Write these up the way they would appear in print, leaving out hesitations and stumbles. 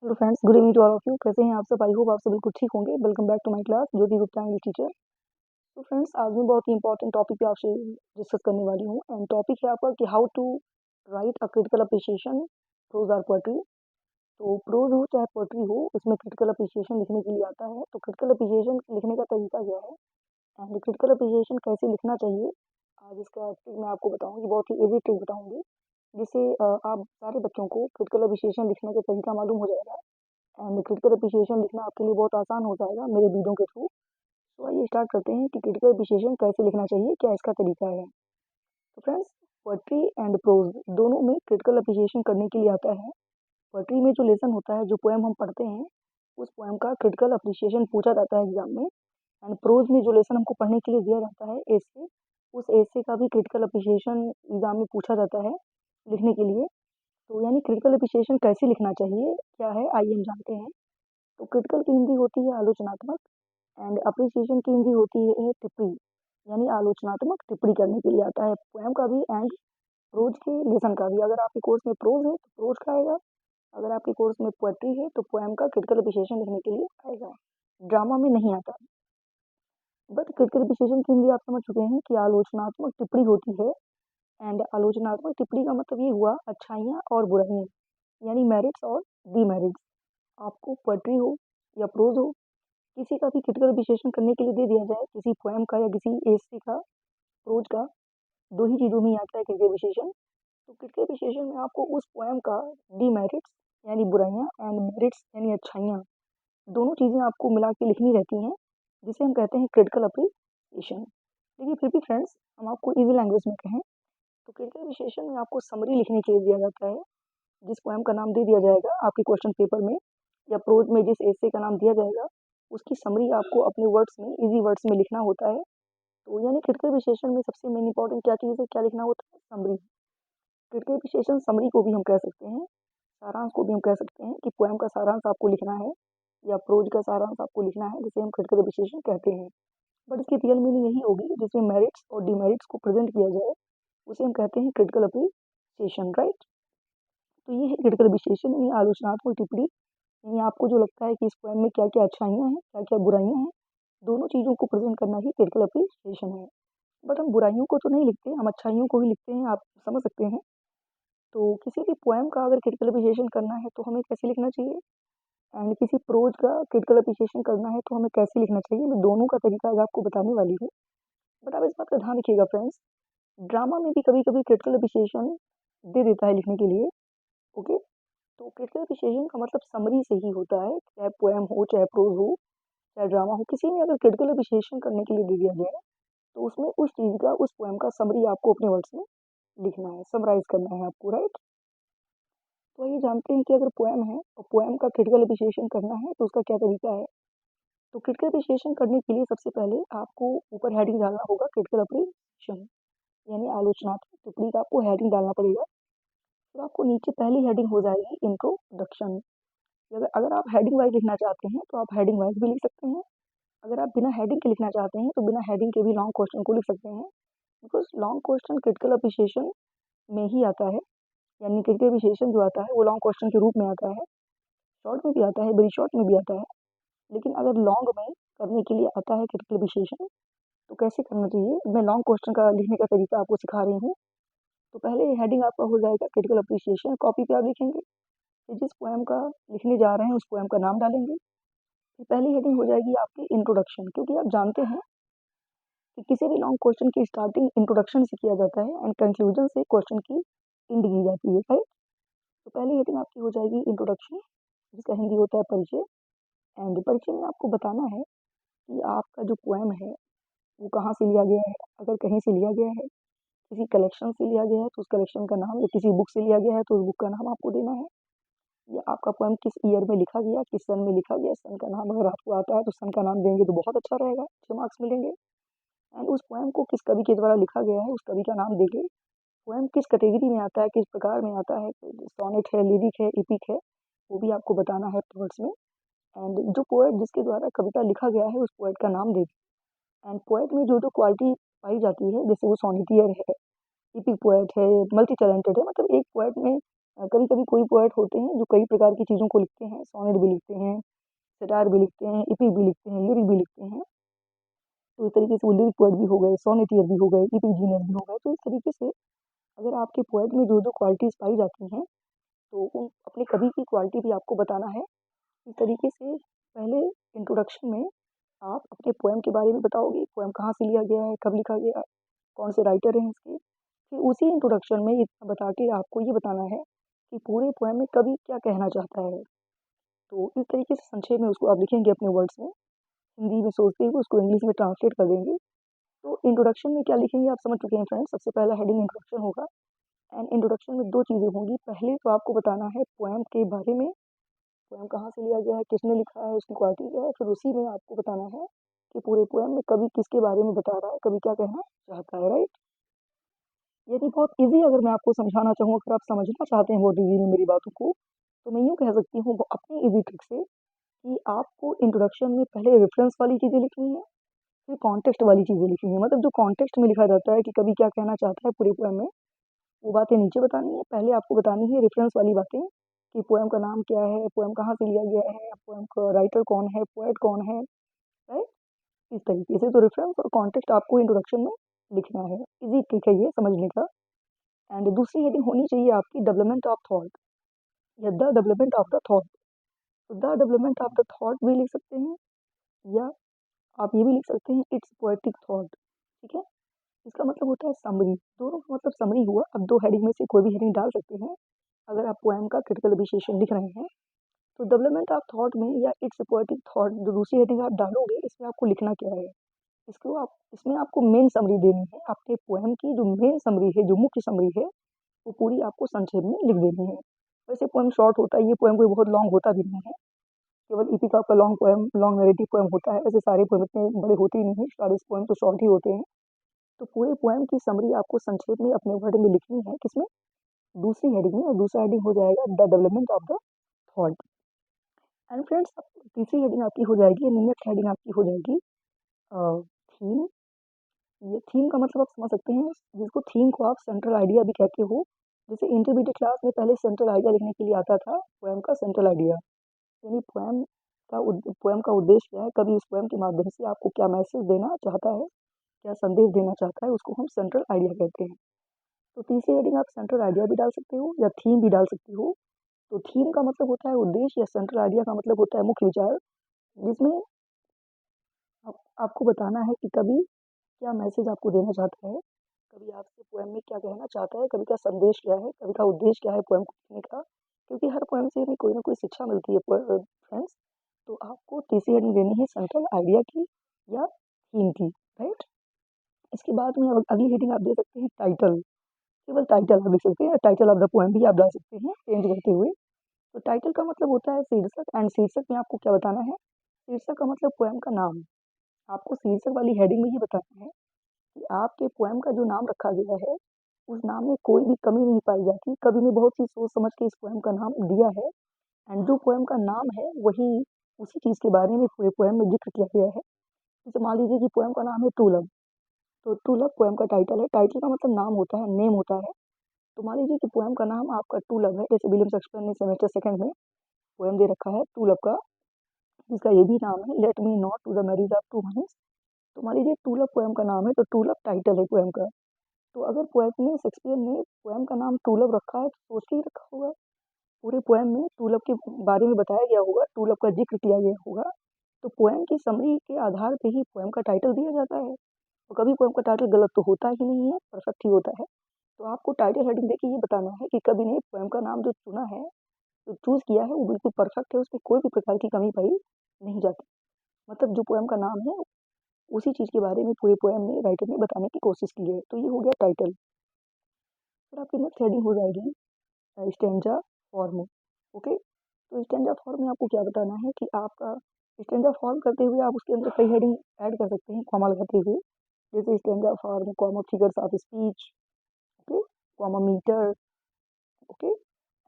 Hello friends, good evening to all of you. कैसे हैं आप सब? आई होप आप सब बिल्कुल ठीक होंगे। Welcome back to my class Jyoti Gupta English teacher. तो फ्रेंड्स, आज मैं बहुत ही इंपॉर्टेंट टॉपिक पे आपसे डिस्कस करने वाली हूँ एंड टॉपिक है आपका कि how to write a critical appreciation prose or poetry. तो प्रोज हो चाहे पोएट्री हो, उसमें क्रिटिकल अप्रिसिएशन लिखने के लिए आता है। तो क्रिटिकल अप्रिसिएशन लिखने का तरीका क्या है एंड क्रिटिकल अप्रिसिएशन कैसे लिखना चाहिए, आज इसका ट्रिक मैं आपको बताऊँगी। बहुत ही ईजी ट्रिक बताऊँगी जिससे आप सारे बच्चों को क्रिटिकल अप्रिसिएशन लिखने का तरीका मालूम हो जाएगा एंड क्रिटिकल अप्रिसिएशन लिखना आपके लिए बहुत आसान हो जाएगा मेरे वीडियो के थ्रू। तो आइए स्टार्ट करते हैं कि क्रिटिकल अप्रिसिएशन कैसे लिखना चाहिए, क्या इसका तरीका है। तो फ्रेंड्स, पोएट्री एंड प्रोज दोनों में क्रिटिकल अप्रिसिएशन करने के लिए आता है। पोएट्री में जो लेसन होता है, जो पोएम हम पढ़ते हैं, उस पोएम का क्रिटिकल अप्रिसिएशन पूछा जाता है एग्जाम में। एंड प्रोज में जो लेसन हमको पढ़ने के लिए दिया जाता है एसे, उस एसे का भी क्रिटिकल अप्रिसिएशन एग्जाम में पूछा जाता है लिखने के लिए। तो यानी क्रिटिकल अप्रिसिएशन कैसे लिखना चाहिए, क्या है, आइए हम जानते हैं। तो क्रिटिकल की हिंदी होती है आलोचनात्मक एंड अप्रिसिएशन की हिंदी होती है टिप्पणी। यानी आलोचनात्मक टिप्पणी करने के लिए आता है पोएम का भी एंड प्रोज के लेसन का भी। अगर आपके कोर्स में प्रोज है तो प्रोज का आएगा, अगर आपके कोर्स में पोएट्री है तो पोएम का क्रिटिकल अप्रिसिएशन लिखने के लिए आएगा। ड्रामा में नहीं आता। बट क्रिटिकल अप्रिसिएशन की हिंदी आप समझ चुके हैं कि आलोचनात्मक टिप्पणी होती है एंड आलोचनात्मक टिप्पणी का मतलब ये हुआ अच्छाइयाँ और बुराइयाँ, यानी मेरिट्स और डीमेरिट्स। आपको पोएट्री हो या प्रोज हो, किसी का भी क्रिटिकल अप्रिसिएशन करने के लिए दे दिया जाए, किसी पोएम का या किसी एसे का, प्रोज का, दो ही चीज़ों में ही आता है क्रिटिकल अप्रिसिएशन। तो क्रिटिकल अप्रिसिएशन में आपको उस पोएम का डीमेरिट्स यानी बुराइयाँ एंड मेरिट्स यानी अच्छाइयाँ, दोनों चीज़ें आपको मिला के लिखनी रहती हैं, जिसे हम कहते हैं क्रिटिकल अप्रिसिएशन। लेकिन फिर भी फ्रेंड्स, हम आपको ईजी लैंग्वेज में कहें तो क्रिटिकल अप्रिसिएशन में आपको समरी लिखने के लिए दिया जाता है। जिस पोएम का नाम दे दिया जाएगा आपके क्वेश्चन पेपर में या प्रोज में, जिस एसे का नाम दिया जाएगा, उसकी समरी आपको अपने वर्ड्स में, इजी वर्ड्स में लिखना होता है। तो यानी क्रिटिकल अप्रिसिएशन में सबसे मेन इंपॉर्टेंट क्या चीज़ है, क्या लिखना होता है? समरी। क्रिटिकल अप्रिसिएशन समरी को भी हम कह सकते हैं, सारांश को भी हम कह सकते हैं कि पोएम का सारांश आपको लिखना है या प्रोज का सारांश आपको लिखना है, जिसे हम क्रिटिकल अप्रिसिएशन कहते हैं। बट इसकी रियल मीनिंग यही होगी, जिसमें मेरिट्स और डिमेरिट्स को प्रेजेंट किया जाए, उसे हम कहते हैं क्रिटिकल अप्रिसिएशन, राइट। तो ये है क्रिटिकल अप्रिसिएशन यानी आलोचनात्मक टिप्पणी। यानी आपको जो लगता है कि इस पोएम में क्या क्या अच्छाइयाँ हैं, क्या क्या बुराइयाँ हैं, दोनों चीज़ों को प्रेजेंट करना ही क्रिटिकल अप्रिसिएशन है। बट हम बुराइयों को तो नहीं लिखते, हम अच्छाइयों को ही लिखते हैं, आप समझ सकते हैं। तो किसी भी पोएम का अगर क्रिटिकल अप्रिसिएशन करना है तो हमें कैसे लिखना चाहिए एंड किसी प्रोज का क्रिटिकल अप्रिसिएशन करना है तो हमें कैसे लिखना चाहिए, मैं दोनों का तरीका आज आपको बताने वाली हूँ। बट आप इस बात का ध्यान रखिएगा फ्रेंड्स, ड्रामा में भी कभी कभी क्रिटिकल अप्रिसिएशन दे देता है लिखने के लिए। ओके, तो क्रिटिकल अप्रिसिएशन का मतलब समरी से ही होता है, चाहे पोएम हो, चाहे प्रोज हो, चाहे ड्रामा हो, किसी में अगर क्रिटिकल अप्रिसिएशन करने के लिए दे दिया जाए तो उसमें उस चीज़ का, उस पोएम का समरी आपको अपने वर्ड्स में लिखना है, समराइज करना है आपको, राइट। तो ये जानते हैं कि अगर पोएम है और पोएम का क्रिटिकल अप्रिसिएशन करना है तो उसका क्या तरीका है। तो क्रिटिकल अप्रिसिएशन करने के लिए सबसे पहले आपको ऊपर हेडिंग डालना होगा क्रिटिकल अप्रिसिएशन, यानी आलोचनात्मक टिप्पणी का आपको हेडिंग डालना पड़ेगा। फिर आपको नीचे पहली हेडिंग हो जाएगी इंट्रोडक्शन। अगर अगर आप हेडिंग वाइज लिखना चाहते हैं तो आप हेडिंग वाइज भी लिख सकते हैं, अगर आप बिना हेडिंग के लिखना चाहते हैं तो बिना हेडिंग के भी लॉन्ग क्वेश्चन को लिख सकते हैं। Because long question critical appreciation में ही आता है, यानी क्रिटिकल अप्रिसिएशन जो आता है वो लॉन्ग क्वेश्चन के रूप में आता है। शॉर्ट में भी आता है, वेरी शॉर्ट में भी आता है, लेकिन अगर लॉन्ग में करने के लिए आता है क्रिटिकल अप्रिसिएशन तो कैसे करना चाहिए, मैं लॉन्ग क्वेश्चन का लिखने का तरीका आपको सिखा रही हूँ। तो पहले हेडिंग आपका हो जाएगा क्रिटिकल अप्रिसिएशन, कॉपी पे आप लिखेंगे, फिर जिस पोएम का लिखने जा रहे हैं उस पोएम का नाम डालेंगे। फिर पहली हेडिंग हो जाएगी आपकी इंट्रोडक्शन, क्योंकि आप जानते हैं कि किसी भी लॉन्ग क्वेश्चन की स्टार्टिंग इंट्रोडक्शन से किया जाता है एंड कंक्लूजन से क्वेश्चन की एंड की जाती है, राइट। तो पहली हेडिंग आपकी हो जाएगी इंट्रोडक्शन, जिसका हिंदी होता है परिचय। एंड परिचय में आपको बताना है कि आपका जो पोएम है वो कहाँ से लिया गया है। अगर कहीं से लिया गया है, किसी कलेक्शन से लिया गया है तो उस कलेक्शन का नाम, या किसी बुक से लिया गया है तो उस बुक का नाम आपको देना है, या आपका पोएम किस ईयर में लिखा गया, किस सन में लिखा गया, सन का नाम अगर आपको आता है तो सन का नाम देंगे तो बहुत अच्छा रहेगा, 6 मार्क्स मिलेंगे। एंड उस पोएम को किस कवि के द्वारा लिखा गया है उस कवि का नाम देंगे। पोएम किस कैटेगरी में आता है, किस प्रकार में आता है, सोनेट है, लिरिक है, एपिक है, वो भी आपको बताना है वर्ड्स में। एंड जो पोएट जिसके द्वारा कविता लिखा गया है उस पोएट का नाम देंगे। एंड पोएट में जो जो क्वालिटी पाई जाती है, जैसे वो सोनेटियर है, एपिक पोएट है, मल्टी टैलेंटेड है, मतलब एक पोएट में कभी कभी कोई पोएट होते हैं जो कई प्रकार की चीज़ों को लिखते हैं, सोनेट भी लिखते हैं, सटायर भी लिखते हैं, इपिक भी लिखते हैं, लिरिक भी लिखते हैं। तो इस तरीके से वो लिरिक पोएट भी हो गए, सोनेटियर भी हो गए, इपिक जीनियस भी हो गए। तो इस तरीके से अगर आपके पोएट में जो जो क्वालिटीज़ पाई जाती हैं, तो उन अपने कवि की क्वालिटी भी आपको बताना है। इस तरीके से पहले इंट्रोडक्शन में आप अपने पोएम के बारे में बताओगे, पोएम कहाँ से लिया गया है, कब लिखा गया है, कौन से राइटर हैं इसके। फिर उसी इंट्रोडक्शन में इतना बता के आपको ये बताना है कि पूरे पोएम में कवि क्या कहना चाहता है। तो इस तरीके से संक्षेप में उसको आप लिखेंगे अपने वर्ड्स में, हिंदी में सोचते हुए उसको इंग्लिश में ट्रांसलेट कर देंगे। तो इंट्रोडक्शन में क्या लिखेंगे आप समझ चुके हैं फ्रेंड्स। सबसे पहला हेडिंग इंट्रोडक्शन होगा, एंड इंट्रोडक्शन में दो चीज़ें होंगी। पहले तो आपको बताना है पोएम के बारे में, पोएम कहाँ से लिया गया है, किसने लिखा है, उसकी क्वालिटी क्या है। फिर उसी में आपको बताना है कि पूरे पोएम में कवि किसके बारे में बता रहा है, कवि क्या कहना चाहता है, राइट। यदि बहुत ईजी अगर मैं आपको समझाना चाहूँ, अगर आप समझना चाहते हैं बहुत ईजी में मेरी बातों को, तो मैं यूँ कह सकती हूँ अपनी ईजी ट्रिक से कि आपको इंट्रोडक्शन में पहले रेफरेंस वाली चीज़ें लिखनी है, फिर कॉन्टेक्स्ट वाली चीज़ें लिखनी है। मतलब जो कॉन्टेक्स्ट में लिखा जाता है कि कवि क्या कहना चाहता है पूरे पोएम में, वो बातें नीचे बतानी है। पहले आपको बतानी है रेफरेंस वाली बातें कि पोएम का नाम क्या है, पोएम कहाँ से लिया गया है, पोएम का राइटर कौन है, पोएट कौन है, राइट। इस तरीके से तो रेफरेंस और कॉन्टेक्स्ट आपको इंट्रोडक्शन में लिखना है। इजी ट्रिक है ये समझने का। एंड दूसरी हेडिंग होनी चाहिए आपकी डेवलपमेंट ऑफ थॉट, या the development of the thought. तो the development of the thought भी लिख सकते हैं, या आप ये भी लिख सकते हैं इट्स पोएटिक थॉट। ठीक है, इसका मतलब होता है समरी। दोनों का मतलब समरी हुआ। अब दो हेडिंग में से कोई भी हेडिंग डाल सकते हैं अगर आप पोएम का क्रिटिकल अप्रिशिएशन लिख रहे हैं। तो डेवलपमेंट ऑफ थॉट में या इट्स पोएटिक थॉट जो दूसरी हेडिंग आप डालोगे, इसमें आपको लिखना क्या है, इसको आप इसमें आपको मेन समरी देनी है। आपके पोएम की जो मेन समरी है, जो मुख्य समरी है, वो पूरी आपको संक्षेप में लिख देनी है। वैसे पोएम शॉर्ट होता है, ये पोएम कोई बहुत लॉन्ग होता भी नहीं है। केवल इपिक आपका long poem, long narrative poem होता है। वैसे सारे पोएम इतने बड़े होते ही नहीं है, सारे पोएम तो शॉर्ट ही होते हैं। तो पूरे पोएम की समरी आपको संक्षेप में अपने वर्ड में लिखनी है, किसमें, दूसरी हेडिंग में। और दूसरा हेडिंग हो जाएगा the development of the thought. And friends, तीसरी हेडिंग आपकी हो जाएगी, नेक्स्ट हेडिंग आपकी हो जाएगी थीम। ये थीम का मतलब आप समझ सकते हैं, जिसको थीम को आप सेंट्रल आइडिया भी कहते हो। जैसे इंटरमीडिएट क्लास में पहले सेंट्रल आइडिया लिखने के लिए आता था पोएम का सेंट्रल आइडिया, यानी पोएम का उद्देश्य क्या है, कभी उस पोएम के माध्यम से आपको क्या मैसेज देना चाहता है, क्या संदेश देना चाहता है, उसको हम सेंट्रल आइडिया कहते हैं। तो तीसरी हेडिंग आप सेंट्रल आइडिया भी डाल सकते हो या थीम भी डाल सकते हो। तो थीम का मतलब होता है उद्देश्य, या सेंट्रल आइडिया का मतलब होता है मुख्य विचार, जिसमें आपको बताना है कि कवि क्या मैसेज आपको देना चाहता है, कवि आपसे पोएम में क्या कहना चाहता है, कवि का संदेश क्या है, कवि का उद्देश्य क्या है पोएम को लिखने का। क्योंकि हर पोएम से हमें कोई ना कोई शिक्षा मिलती है फ्रेंड्स। तो आपको तीसरी हेडिंग देनी है सेंट्रल आइडिया की या थीम की, राइट। इसके बाद में अब अगली हेडिंग आप दे सकते हैं टाइटल। केवल टाइटल आप लिख सकते हैं, टाइटल ऑफ द पोएम भी आप डाल सकते हैं चेंज करते हुए। तो टाइटल का मतलब होता है शीर्षक, एंड शीर्षक में आपको क्या बताना है, शीर्षक का मतलब पोएम का नाम। आपको शीर्षक वाली हेडिंग में ये बताना है कि आपके पोएम का जो नाम रखा गया है, उस नाम में कोई भी कमी नहीं पाई जाती। कवि ने बहुत ही सोच समझ के इस पोएम का नाम दिया है, एंड जो पोएम का नाम है वही उसी चीज़ के बारे में पूरे पोएम में जिक्र किया गया है। जैसे मान लीजिए कि पोएम का नाम है ट्रू लव, तो ट्रू लव पोएम का टाइटल है। टाइटल का मतलब नाम होता है, नेम होता है। तो मान लीजिए कि पोएम का नाम आपका ट्रू लव है, जैसे विलियम शेक्सपियर ने सेमेस्टर सेकंड में पोएम दे रखा है ट्रू लव का, जिसका ये भी नाम है let me not to the marriage of true honeys. तो मान लीजिए ट्रू लव पोएम का नाम है, तो ट्रू लव टाइटल है पोएम का। तो अगर पोएट ने शेक्सपियर ने पोएम का नाम ट्रू लव रखा है, तो सोच के ही रखा होगा। पूरे पोएम में ट्रू लव के बारे में बताया गया होगा, ट्रू लव का जिक्र किया गया होगा। तो पोएम की समरी के आधार पे ही पोएम का टाइटल दिया जाता है। तो कभी पोएम का टाइटल गलत तो होता ही नहीं है, परफेक्ट ही होता है। तो आपको टाइटल हेडिंग देके ये बताना है कि कवि ने पोएम का नाम जो चुना है, जो चूज किया है, वो बिल्कुल परफेक्ट है, उसमें कोई भी प्रकार की कमी पाई नहीं जाती। मतलब जो पोएम का नाम है, उसी चीज़ के बारे में पूरे पोएम में राइटर ने बताने की कोशिश की है। तो ये हो गया टाइटल। फिर आपकी नेक्स्ट हेडिंग हो जाएगी स्टेंजा फॉर्म। ओके, तो स्टेंजा फॉर्म में आपको क्या बताना है कि आपका स्टेंजा फॉर्म करते हुए आप उसके अंदर कई हेडिंग ऐड कर सकते हैं कॉमा लगाते हुए। जैसे stanza form, comma figures of speech, okay, comma metre, okay,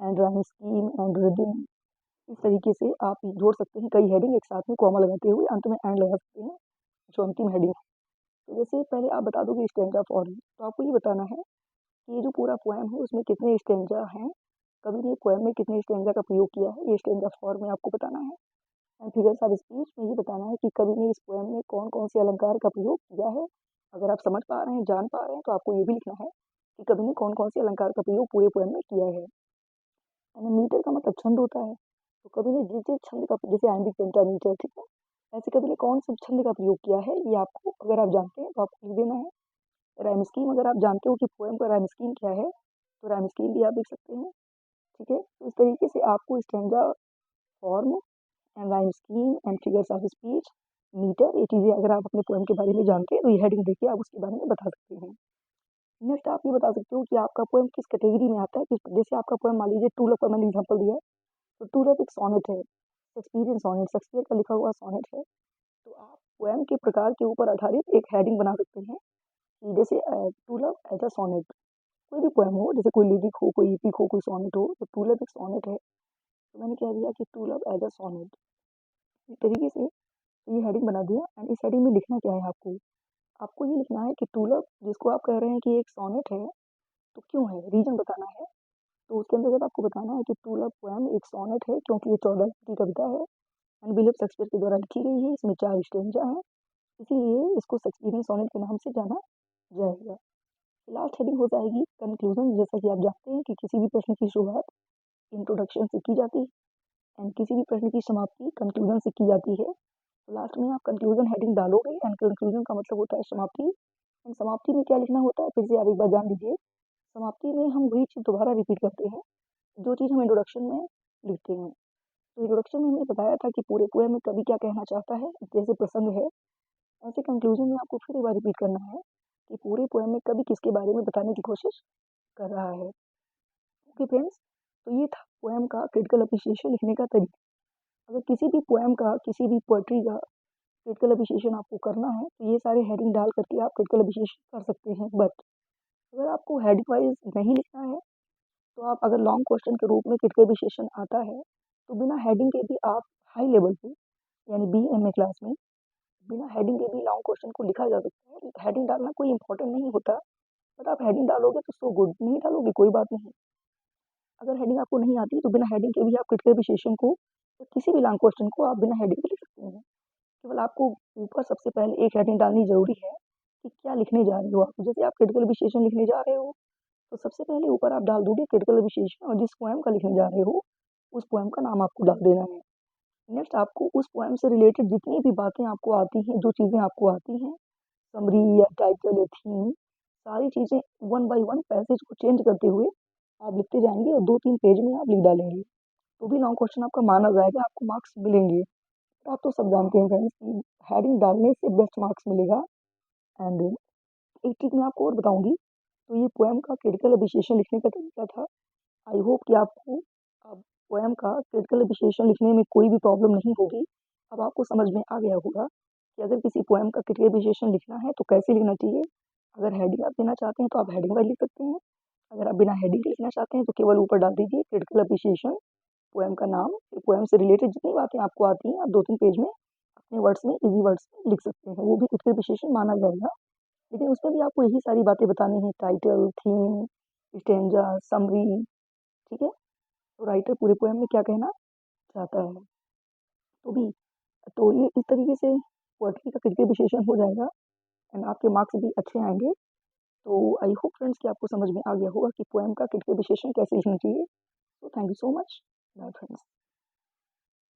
and rhyme scheme and rhythm. इस तरीके से आप जोड़ सकते हैं कई हेडिंग एक साथ में कॉमा लगाते हुए, अंत में एंड लगा सकते हैं जो अंतिम हेडिंग है। तो जैसे पहले आप बता दोगे स्टेंजा फॉर्म, तो आपको ये बताना है कि ये जो पूरा पोएम है उसमें कितने स्टेंजा हैं, कवि ने पोएम में कितने स्टैंजा का प्रयोग किया है, ये स्टैंजा फॉर्म में आपको बताना है। एंड फिगर्स ऑफ स्पीच में ये बताना है कि कवि ने इस पोएम में कौन कौन से अलंकार का प्रयोग किया है। अगर आप समझ पा रहे हैं, जान पा रहे हैं, तो आपको ये भी लिखना है कि कवि ने कौन कौन से अलंकार का प्रयोग पूरे पोएम में किया है। एंड मीटर का मतलब छंद होता है, तो कवि ने जिस जिस छंद का, जैसे आइम्बिक पेंटामीटर, ठीक है, ऐसे कवि ने कौन से छंद का प्रयोग किया है, ये आपको अगर आप जानते हैं तो आपको लिख देना है। राइम स्कीम, अगर आप जानते हो कि पोएम का राइम स्कीम क्या है, तो राइम स्कीम भी आप लिख सकते हैं। ठीक है, तो इस तरीके से आपको stanza form and rhyme scheme and figures of speech, metre, ये चीज़ें अगर आप अपने पोएम के बारे में जानते हैं तो ये हेडिंग देखिए आप उसके बारे में बता सकते हैं। नेक्स्ट आप ये बता सकते हो कि आपका पोएम किस कैटेगरी में आता है। जैसे आपका पोएम मान लीजिए टू लव का मैंने एग्जाम्पल दिया है, तो टू लव एक सोनेट है, शेक्सपियरियन सोनेट, शेक्सपियर का लिखा हुआ सोनेट है। तो आप पोएम के प्रकार के ऊपर आधारित एक हेडिंग बना सकते हैं कि जैसे to love as a sonnet, कोई भी पोएम हो, जैसे कोई लिरिक हो, कोई एपिक हो, कोई सोनेट हो, तो टू लव एक सोनेट है, तो मैंने क्या दिया कि to love as a sonnet. इस तरीके से ये हेडिंग बना दिया। एंड इस हेडिंग में लिखना क्या है आपको, आपको ये लिखना है कि टू लव, जिसको आप कह रहे हैं कि एक सोनेट है, तो क्यों है, रीजन बताना है। तो उसके अंतर्गत आपको बताना है कि टू लव पोएम एक सोनेट है क्योंकि ये 14 की कविता है एंड विलियम शेक्सपियर के द्वारा लिखी गई है, इसमें 4 स्टेंजा हैं, इसीलिए इसको शेक्सपियरियन सोनेट के नाम से जाना जाएगा। लास्ट हेडिंग हो जाएगी कंक्लूजन। जैसा कि आप जानते हैं कि किसी भी प्रश्न की शुरुआत इंट्रोडक्शन से की जाती है एंड किसी भी प्रश्न की समाप्ति कंक्लूजन से की जाती है। तो लास्ट में आप कंक्लूजन हेडिंग डालोगे एंड कंक्लूजन का मतलब होता है समाप्ति। एंड समाप्ति में क्या लिखना होता है, फिर से आप एक बार जान लीजिए। समाप्ति में हम वही चीज़ दोबारा रिपीट करते हैं जो चीज़ हम इंट्रोडक्शन में लिखते हैं। तो इंट्रोडक्शन में हमने बताया था कि पूरे पोएम में कवि क्या कहना चाहता है, जैसे प्रसंग है, ऐसे कंक्लूजन में आपको फिर एक बार रिपीट करना है कि पूरे पोएम में कवि किसके बारे में बताने की कोशिश कर रहा है। ओके फ्रेंड्स, तो ये था पोएम का क्रिटिकल अप्रिसिएशन लिखने का तरीका। अगर किसी भी पोएम का, किसी भी पोएट्री का क्रिटिकल अप्रिसिएशन आपको करना है तो ये सारे हेडिंग डाल करके आप क्रिटिकल अप्रिसिएशन कर सकते हैं। बट अगर आपको हेडिंग वाइज नहीं लिखना है, तो आप अगर लॉन्ग क्वेश्चन के रूप में क्रिटिकल अप्रिसिएशन आता है, तो बिना हेडिंग के भी आप हाई लेवल पे, यानी BA क्लास में, बिना हेडिंग के भी लॉन्ग क्वेश्चन को लिखा जा सकता है। हेडिंग डालना कोई इंपॉर्टेंट नहीं होता, बट आप हेडिंग डालोगे तो सो गुड, नहीं डालोगे कोई बात नहीं। अगर हेडिंग आपको नहीं आती तो बिना हेडिंग के भी आप क्रिटिकल अप्रिसिएशन को, या किसी भी लॉन्ग क्वेश्चन को आप बिना हेडिंग के लिख सकते हैं। केवल आपको ऊपर सबसे पहले एक हेडिंग डालनी जरूरी है कि क्या लिखने जा रहे हो आप। जैसे आप क्रिटिकल अप्रिसिएशन लिखने जा रहे हो, तो सबसे पहले ऊपर आप डाल दोगे क्रिटिकल अप्रिसिएशन, और जिस पोएम का लिखने जा रहे हो उस पोएम का नाम आपको डाल देना है। नेक्स्ट आपको उस पोएम से रिलेटेड जितनी भी बातें आपको आती हैं, जो चीज़ें आपको आती हैं, समरी या टाइटल या थीम, सारी चीज़ें वन बाय वन पैसेज को चेंज करते हुए आप लिखते जाएंगे और 2-3 पेज में आप लिख डालेंगे, तो भी लॉन्ग क्वेश्चन आपका माना जाएगा, आपको मार्क्स मिलेंगे। तो आप तो सब जानते हैं फ्रेंड्स कि हेडिंग डालने से बेस्ट मार्क्स मिलेगा। एंड एक चीज़ मैं आपको और बताऊंगी, तो ये पोएम का क्रिटिकल अप्रिसिएशन लिखने का तरीका था। आई होप कि आपको अब पोएम का क्रिटिकल अप्रिसिएशन लिखने में कोई भी प्रॉब्लम नहीं होगी। अब आपको समझ में आ गया होगा कि अगर किसी पोएम का क्रिटिकल अप्रिसिएशन लिखना है तो कैसे लिखना चाहिए। अगर हेडिंग आप देना चाहते हैं तो आप हेडिंग वाइज लिख सकते हैं, अगर आप बिना हेडिंग के लिखना चाहते हैं तो केवल ऊपर डाल दीजिए क्रिटिकल अप्रिसिएशन, पोएम का नाम, फिर पोएम से रिलेटेड जितनी बातें आपको आती हैं आप 2-3 पेज में अपने वर्ड्स में, इजी वर्ड्स में लिख सकते हैं, वो भी क्रिटिकल अप्रिसिएशन माना जाएगा। लेकिन उसमें भी आपको यही सारी बातें बतानी है, टाइटल, थीम, स्टेंजा, समरी, ठीक है। तो राइटर पूरे पोएम में क्या कहना चाहता है, तो भी, तो ये इस तरीके से पोएट्री का क्रिटिकल अप्रिसिएशन हो जाएगा एंड आपके मार्क्स भी अच्छे आएंगे। तो आई होप फ्रेंड्स कि आपको समझ में आ गया होगा कि पोएम का क्रिटिकल अप्रिसिएशन कैसे लिखना चाहिए। तो thank you so much, bye friends.